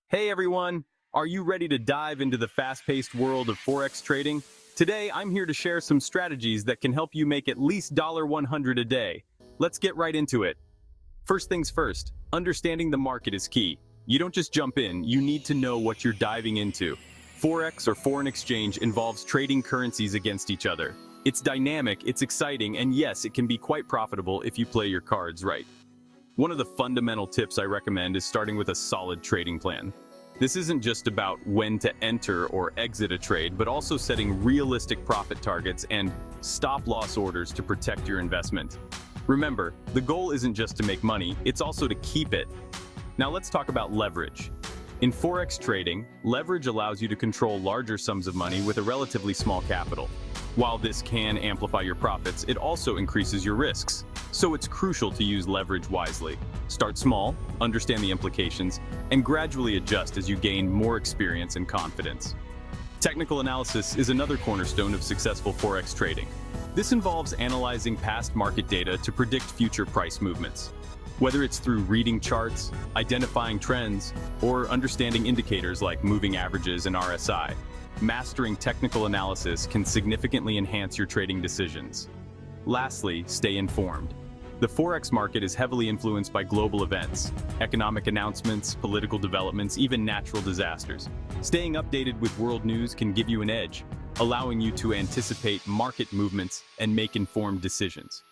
Hey everyone! Are you ready to dive into the fast-paced world of Forex trading? Today, I'm here to share some strategies that can help you make at least $100 a day. Let's get right into it. First things first, understanding the market is key. You don't just jump in, you need to know what you're diving into. Forex or foreign exchange involves trading currencies against each other. It's dynamic, it's exciting, and yes, it can be quite profitable if you play your cards right. One of the fundamental tips I recommend is starting with a solid trading plan. This isn't just about when to enter or exit a trade, but also setting realistic profit targets and stop-loss orders to protect your investment. Remember, the goal isn't just to make money, it's also to keep it. Now let's talk about leverage. In Forex trading, leverage allows you to control larger sums of money with a relatively small capital. While this can amplify your profits, it also increases your risks. So it's crucial to use leverage wisely. Start small, understand the implications, and gradually adjust as you gain more experience and confidence. Technical analysis is another cornerstone of successful Forex trading. This involves analyzing past market data to predict future price movements. Whether it's through reading charts, identifying trends, or understanding indicators like moving averages and RSI, mastering technical analysis can significantly enhance your trading decisions. Lastly, stay informed. The Forex market is heavily influenced by global events, economic announcements, political developments, even natural disasters. Staying updated with world news can give you an edge, allowing you to anticipate market movements and make informed decisions.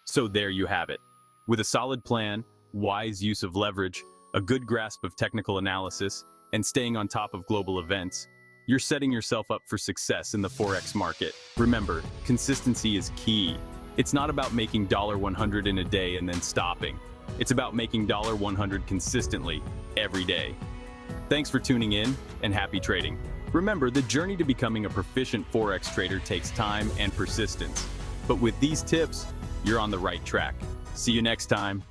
So there you have it. With a solid plan, wise use of leverage, a good grasp of technical analysis, and staying on top of global events, you're setting yourself up for success in the Forex market. Remember, consistency is key. It's not about making $100 in a day and then stopping. It's about making $100 consistently, every day. Thanks for tuning in, and happy trading. Remember, the journey to becoming a proficient Forex trader takes time and persistence. But with these tips, you're on the right track. See you next time.